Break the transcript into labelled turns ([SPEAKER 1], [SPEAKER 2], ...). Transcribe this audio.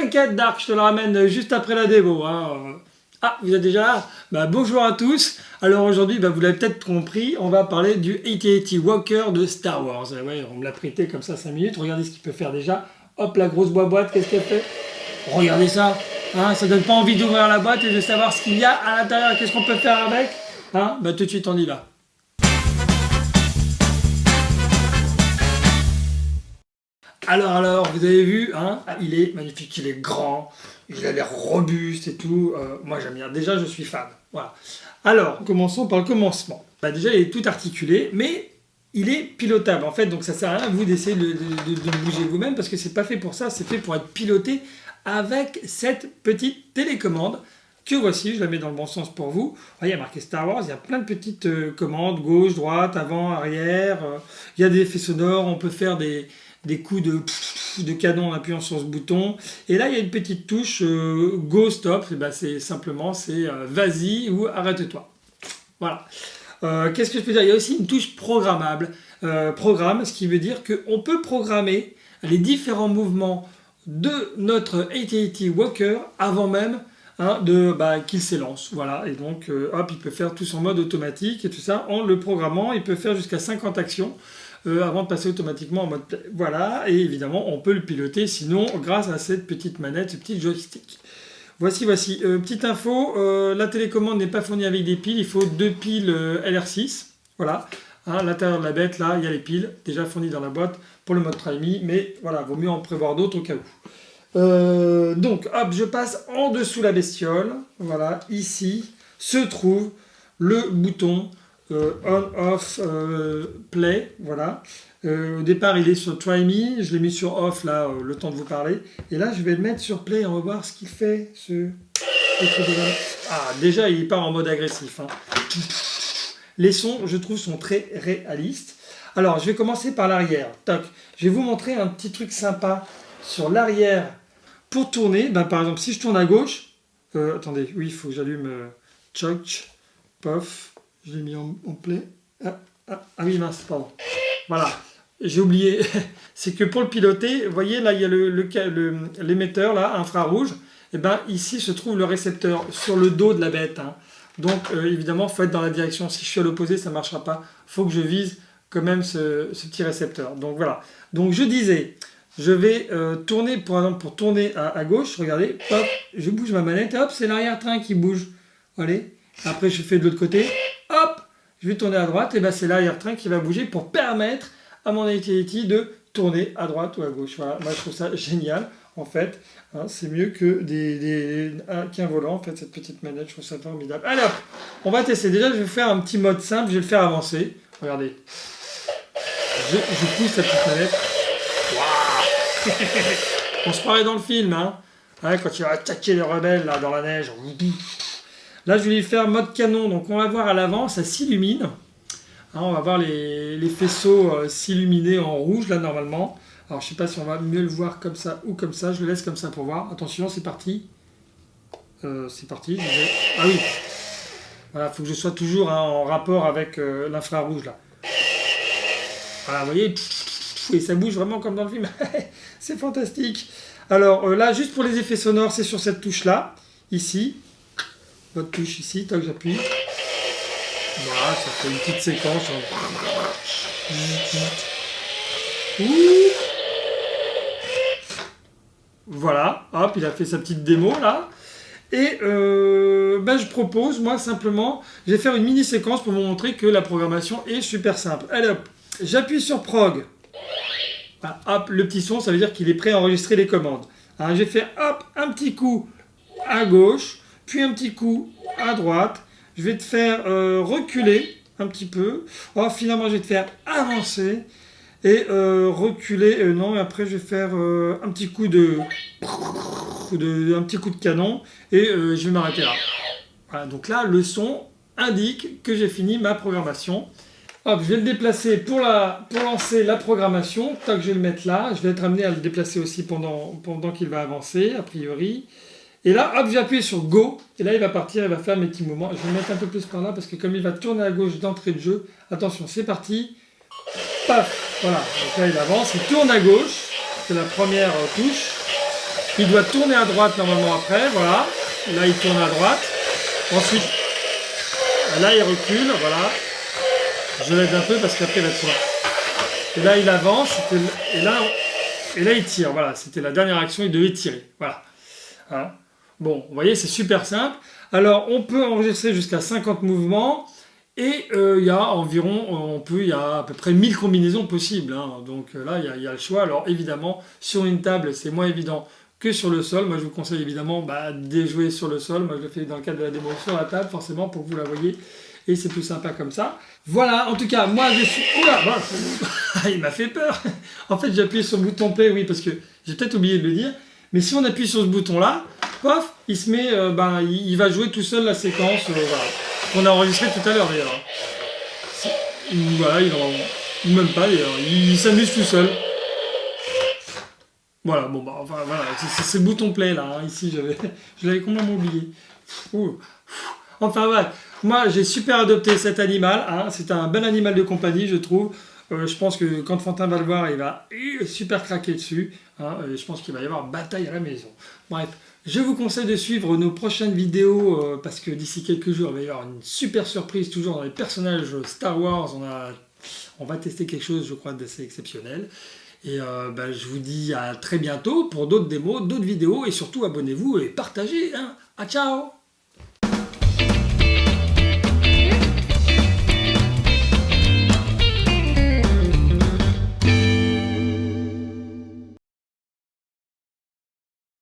[SPEAKER 1] t'inquiète Dark, je te le ramène juste après la démo. Hein. Ah, vous êtes déjà là? Bonjour à tous. Alors aujourd'hui, vous l'avez peut-être compris, on va parler du AT-AT Walker de Star Wars. Ouais, on me l'a prêté comme ça 5 minutes. Regardez ce qu'il peut faire déjà. Hop, la grosse boîte, qu'est-ce qu'elle fait? Regardez ça. Hein, ça donne pas envie d'ouvrir la boîte et de savoir ce qu'il y a à l'intérieur. Qu'est-ce qu'on peut faire avec? Hein, tout de suite, on y va. Alors, vous avez vu, hein, il est magnifique, il est grand, il a l'air robuste et tout. Moi, j'aime bien. Déjà, je suis fan. Voilà. Alors, commençons par le commencement. Déjà, il est tout articulé, mais il est pilotable. En fait, donc ça sert à rien, vous, d'essayer de le bouger vous-même, parce que c'est pas fait pour ça. C'est fait pour être piloté avec cette petite télécommande que voici. Je la mets dans le bon sens pour vous. Il y a marqué Star Wars, il y a plein de petites commandes, gauche, droite, avant, arrière. Il y a des effets sonores, on peut faire des coups de canon en appuyant sur ce bouton. Et là, il y a une petite touche Go Stop. C'est simplement, vas-y ou arrête-toi. Voilà. Qu'est-ce que je peux dire? Il y a aussi une touche programmable. Programme, ce qui veut dire qu'on peut programmer les différents mouvements de notre AT-AT Walker avant même qu'il s'élance. Voilà. Et donc, hop, il peut faire tout son mode automatique et tout ça. En le programmant, il peut faire jusqu'à 50 actions. Avant de passer automatiquement en mode play. Voilà, et évidemment, on peut le piloter sinon grâce à cette petite manette, ce petit joystick. Voici. Petite info, la télécommande n'est pas fournie avec des piles, il faut 2 piles LR6. Voilà, à l'intérieur de la bête, là, il y a les piles déjà fournies dans la boîte pour le mode Try Me, mais voilà, vaut mieux en prévoir d'autres au cas où. Donc, hop, je passe en dessous la bestiole. Voilà, ici se trouve le bouton on-off play, voilà. Au départ, il est sur Try Me, je l'ai mis sur off, là, le temps de vous parler. Et là, je vais le mettre sur play, on va voir ce qu'il fait, déjà, il part en mode agressif. Hein. Les sons, je trouve, sont très réalistes. Alors, je vais commencer par l'arrière. Toc. Je vais vous montrer un petit truc sympa sur l'arrière. Pour tourner, par exemple, si je tourne à gauche, attendez, oui, il faut que j'allume Choc, Pof. Je l'ai mis en play. Ah oui, mince, pardon. Voilà, j'ai oublié. C'est que pour le piloter, vous voyez, là, il y a l'émetteur, là, infrarouge. Et ici se trouve le récepteur sur le dos de la bête. Hein. Donc, évidemment, il faut être dans la direction. Si je suis à l'opposé, ça ne marchera pas. Il faut que je vise quand même ce petit récepteur. Donc, voilà. Donc, je disais, je vais tourner, par exemple, pour tourner à gauche. Regardez, hop, je bouge ma manette. Hop, c'est l'arrière-train qui bouge. Allez. Après, je fais de l'autre côté. Hop, je vais tourner à droite. Et c'est l'arrière-train qui va bouger pour permettre à mon AT-AT de tourner à droite ou à gauche. Voilà, moi je trouve ça génial. En fait, hein, c'est mieux que qu'un volant. En fait, cette petite manette, je trouve ça formidable. Allez hop, on va tester. Déjà, je vais faire un petit mode simple. Je vais le faire avancer. Regardez. Je pousse la petite manette. Waouh. On se croirait dans le film, hein. Ouais, quand il va attaquer les rebelles là, dans la neige. Là, je vais lui faire mode canon. Donc, on va voir à l'avant, ça s'illumine. Hein, on va voir les faisceaux s'illuminer en rouge, là, normalement. Alors, je ne sais pas si on va mieux le voir comme ça ou comme ça. Je le laisse comme ça pour voir. Attention, c'est parti. C'est parti. Ah oui. Voilà, il faut que je sois toujours en rapport avec l'infrarouge, là. Voilà, vous voyez. Et ça bouge vraiment comme dans le film. C'est fantastique. Alors, là, juste pour les effets sonores, c'est sur cette touche-là. Ici. Votre touche ici, tant que j'appuie. Voilà, ça fait une petite séquence. Voilà, hop, il a fait sa petite démo là. Et je propose, moi simplement, je vais faire une mini séquence pour vous montrer que la programmation est super simple. Allez hop, j'appuie sur prog. Voilà, hop, le petit son, ça veut dire qu'il est prêt à enregistrer les commandes. Alors, je vais faire hop, un petit coup à gauche. Puis un petit coup à droite. Je vais te faire reculer un petit peu. Oh, finalement, je vais te faire avancer. Et reculer. Non, et après, je vais faire un petit coup de canon. Et je vais m'arrêter là. Voilà, donc là, le son indique que j'ai fini ma programmation. Hop, je vais le déplacer pour lancer la programmation. Tant que je vais le mettre là. Je vais être amené à le déplacer aussi pendant qu'il va avancer, a priori. Et là, hop, j'ai appuyé sur Go, et là, il va partir, il va faire mes petits mouvements. Je vais le mettre un peu plus par là, parce que comme il va tourner à gauche d'entrée de jeu, attention, c'est parti. Paf, voilà, donc là, il avance, il tourne à gauche, c'est la première touche. Il doit tourner à droite normalement après, voilà. Là, il tourne à droite. Ensuite, là, il recule, voilà. Je l'aide un peu parce qu'après, il va tourner. Et là, il avance. Et là, il tire. Voilà, c'était la dernière action, il devait tirer. Voilà. Hein. Bon, vous voyez, c'est super simple. Alors, on peut enregistrer jusqu'à 50 mouvements. Et il y a environ, il y a à peu près 1000 combinaisons possibles. Hein. Donc là, il y a le choix. Alors évidemment, sur une table, c'est moins évident que sur le sol. Moi, je vous conseille évidemment de jouer sur le sol. Moi, je le fais dans le cadre de la démo sur la table, forcément, pour que vous la voyez. Et c'est plus sympa comme ça. Voilà, en tout cas, moi, je suis... Oula, il m'a fait peur. En fait, j'ai appuyé sur le bouton play, oui, parce que j'ai peut-être oublié de le dire. Mais si on appuie sur ce bouton-là, pof, il se met, il va jouer tout seul la séquence, voilà. On a enregistré tout à l'heure d'ailleurs. Voilà, il même pas d'ailleurs, il s'amuse tout seul. Voilà, bon bah enfin voilà, c'est le bouton play là, hein. Ici je l'avais complètement oublié. Enfin ouais, moi j'ai super adopté cet animal, hein. C'est un bel animal de compagnie je trouve. Je pense que quand Fantin va le voir, il va super craquer dessus. Hein. Je pense qu'il va y avoir bataille à la maison. Bref, je vous conseille de suivre nos prochaines vidéos parce que d'ici quelques jours, il va y avoir une super surprise toujours dans les personnages Star Wars. On va tester quelque chose, je crois, d'assez exceptionnel. Et je vous dis à très bientôt pour d'autres démos, d'autres vidéos et surtout abonnez-vous et partagez. Hein. À ciao!